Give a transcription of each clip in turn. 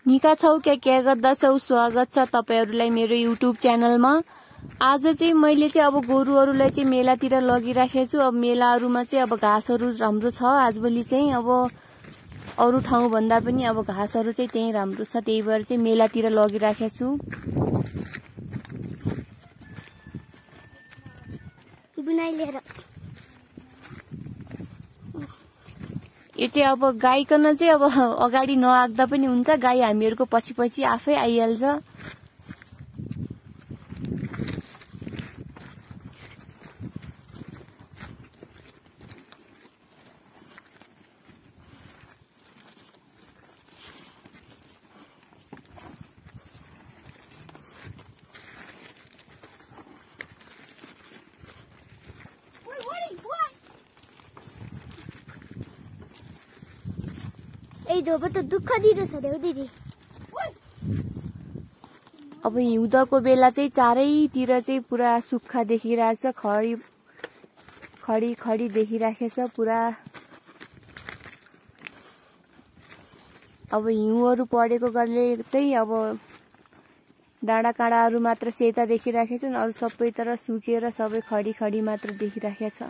निका छौ क्या गर्दछौ? स्वागत छ तपाईहरुलाई मेरो युट्युब च्यानलमा। आज चाहिँ मैले चाहिँ अब गोरुहरुलाई चाहिँ मेलातिर लगिराखेको छु। अब मेलाहरुमा चाहिँ अब घाँसहरु राम्रो छ। आजभोलि चाहिँ अब अरु ठाउँ भन्दा पनि अब घाँसहरु चाहिँ त्यही राम्रो छ, त्यही भएर चाहिँ मेलातिर लगिराखेको छु। बुनाइ लिएर यो चाहिँ अब गाईकन चाहिँ अब अगाडि नआग्दा पनि हुन्छ, गाई हामीहरुको पछि पछि आफै आइहाल्छ। ए जोब त दुःख दिँदैछ रे दिदी। अब हिउँदको बेला चाहिँ चारैतिर चाहिँ पुरा सुक्खा देखिरहेछ, खडी देखिराखेछ पुरा। अब हिउँहरु परेको कारणले चाहिँ अब डाँडा काँडाहरु मात्र सेता देखिराखेछन्, अरु सबैतिर सुकेर सबै खडी मात्र देखिराखेछ।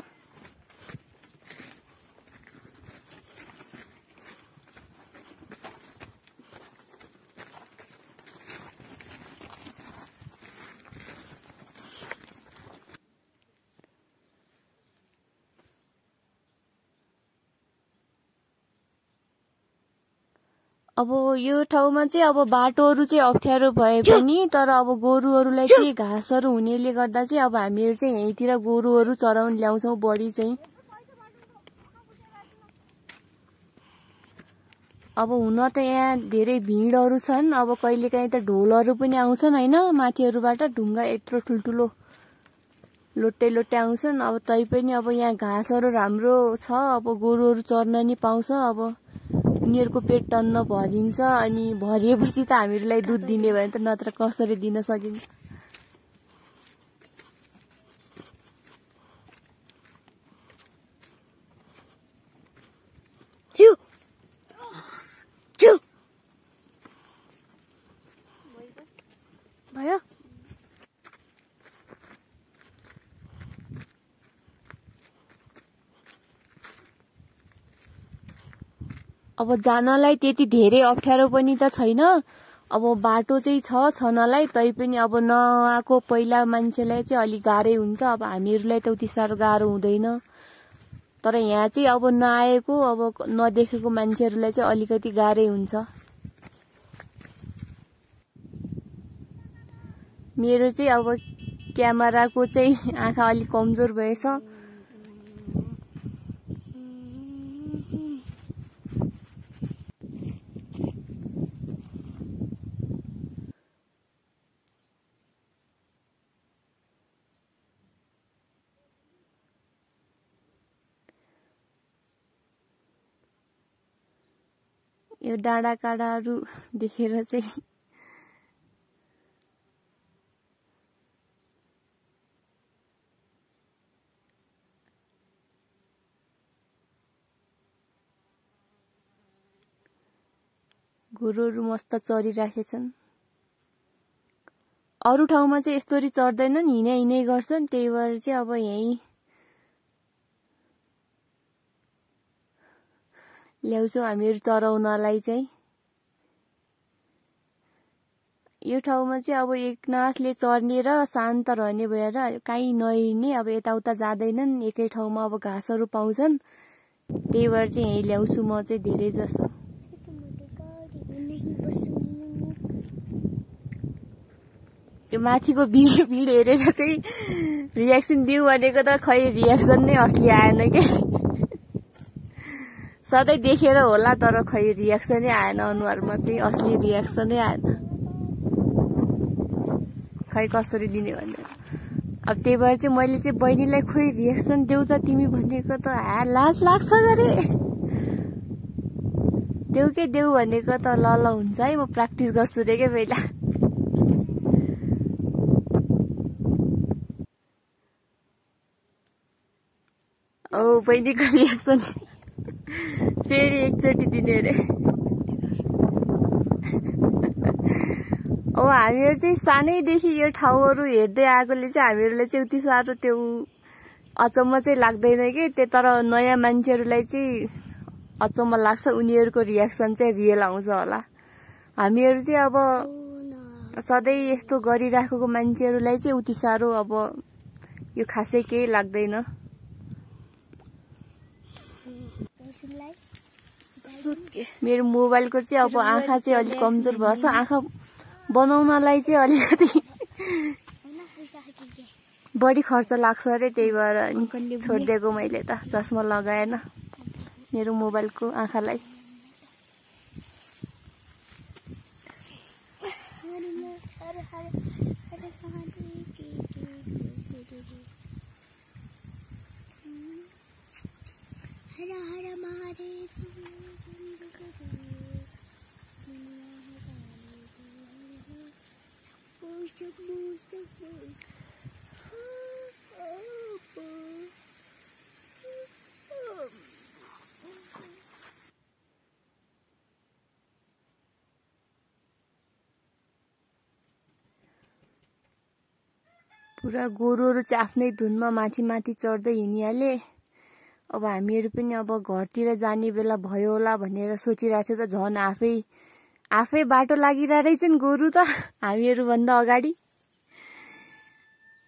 अब यो ठाउँमा चाहिँ अब बाटोहरु चाहिँ अप्ठ्यारो भए पनि तर अब गोरुहरुलाई चाहिँ घाँसहरु हुनेले गर्दा चाहिँ अब हामीहरु चाहिँ यहीतिर गोरुहरु चराउन ल्याउँछौं बढी चाहिँ। अब हुन त यहाँ धेरै भिडहरु छन्। अब कहिलेकाहीँ त ढोलहरु पनि आउँछन् हैन, माथिहरुबाट ढुङ्गा यत्रो ठुल्ठुलो लोटे आउँछन्। अब तैपनि अब यहाँ घाँसहरु राम्रो छ, अब गोरुहरु चर्न नि पाउँछ। अब उनीहरुको पेट टन्न भरिन्छ, अनि भरिएपछि त हामीहरुलाई दूध दिने भयो त, नत्र कसरी दिन सकिन्छ। भयो अब जानलाई त्यति धेरै अप्ठ्यारो पनि त छैन। अब बाटो चाहिँ छ छनलाई, तैपनि अब नआएको पहिला मान्छेलाई चाहिँ अलि गाह्रै हुन्छ। अब हामीहरुलाई त उति साह्रो गाह्रो हुँदैन, तर यहाँ चाहिँ अब नआएको अब नदेखेको मान्छेहरुलाई चाहिँ अलिकति गाह्रै हुन्छ। मेरो चाहिँ अब क्यामेराको चाहिँ आँखा अलि कमजोर भएछ। यो डाँडा काँडाहरु देखेर चाहिँ गोरुहरु मस्त चरिराखेछन्। अरु ठाउँमा चाहिँ यस्तोरी चर्दैनन्, हिँडै गर्छन्। त्यही भएर चाहिँ अब यही ल्याउँछौं हामीहरु चराउनलाई चाहिँ। यो ठाउँमा चाहिँ अब एकनासले चर्ने र शान्त रहने भएर कहीँ नहिँड्ने, अब यताउता जाँदैनन्, एकै ठाउँमा अब घाँसहरु पाउँछन्। त्यही भएर चाहिँ यही ल्याउँछु म चाहिँ धेरै जसो। यो माथिको भिड हेरेर चाहिँ रियाक्सन दिउ भनेको त खै रियाक्सन नै असली आएन के। सधैँ देखेर होला तर खै रियाक्सनै आएन अनुहारमा चाहिँ, असली रियाक्सनै आएन। खै कसरी दिने भनेर। अब त्यही भएर चाहिँ मैले चाहिँ बहिनीलाई खोइ रियाक्सन देऊ त तिमी भनेको त लाज लाग्छ गरे। देऊ के देऊ भनेको त ल हुन्छ है, म प्र्याक्टिस गर्छु रे के पहिला। ओ बहिनीको रियाक्सन फेरि एकचोटि दिने रे। अब हामीहरू चाहिँ सानैदेखि यो ठाउँहरू हेर्दै आएकोले चाहिँ हामीहरूलाई चाहिँ उति साह्रो त्यो अचम्म चाहिँ लाग्दैन कि त्यो, तर नयाँ मान्छेहरूलाई चाहिँ अचम्म लाग्छ। उनीहरूको रियाक्सन चाहिँ रियल आउँछ होला। हामीहरू चाहिँ अब सधैँ यस्तो गरिराखेको मान्छेहरूलाई चाहिँ उति साह्रो अब यो खासै केही लाग्दैन। मेरो मोबाइलको चाहिँ अब आँखा चाहिँ अलिक कमजोर भएछ। आँखा बनाउनलाई चाहिँ अलिकति बढी खर्च लाग्छ अरे, त्यही भएर नि छोडिदिएको मैले त। चस्मा लगाएन मेरो मोबाइलको आँखालाई। पुरा गोरुहरू चाहिँ आफ्नै धुनमा माथि माथि चढ्दै हिँडिहाले। अब हामीहरू पनि अब घरतिर जाने बेला भयो होला भनेर सोचिरहेको थियो त झन् आफै बाटो लागिरहेछन् गोरु त हामीहरू भन्दा अगाडि।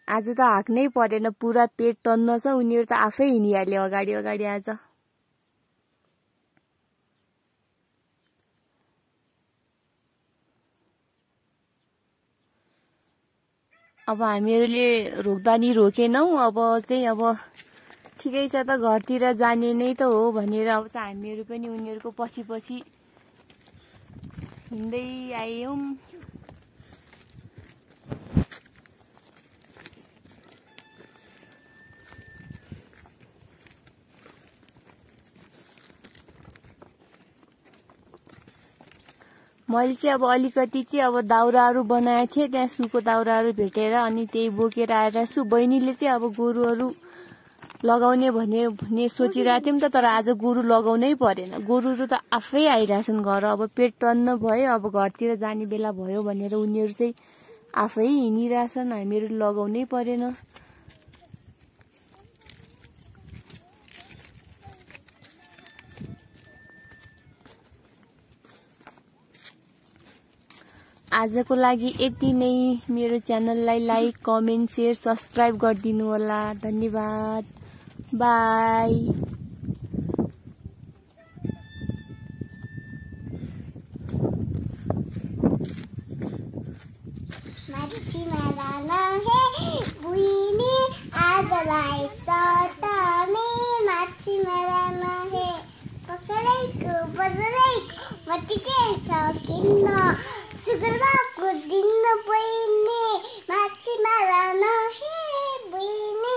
आज त हाक्नै परेन, पुरा पेट टन्न छ। उनीहरू त आफै हिँडिहाल्यो अगाडि अगाडि आज। अब हामीहरूले रोक्दा नि रोकेनौ। अब चाहिँ अब ठिकै छ त, घरतिर जाने नै त हो भनेर अब चाहिँ हामीहरू पनि उनीहरूको पछि पछि हिँड्दै आयौँ। मैले चाहिँ अब अलिकति चाहिँ अब दाउराहरू बनाएको थिएँ, त्यहाँ सुको दाउराहरू भेटेर अनि त्यही बोकेर आएर छु। बहिनीले चाहिँ अब गोरुहरू लगाउने भने सोचिरहेको थियौँ त, तर आज गोरु लगाउनै परेन। गोरुहरू त आफै आइरहेछन् घर। अब पेट टन्न भयो, अब घरतिर जाने बेला भयो भनेर उनीहरू चाहिँ आफै हिँडिरहेछन्। हामीहरू लगाउनै परेन। आजको लागि यति नै। मेरो च्यानललाई लाइक, कमेन्ट, शेयर, सब्सक्राइब गरिदिनु होला। धन्यवाद। बाई। माछीमा नहे बुइने आजलाई चटने, माछीमा नहे पकडाइको बजराइको मटिके सकिन्न, शुक्रबारको दिन बहिनी माछीमा नहे बुइने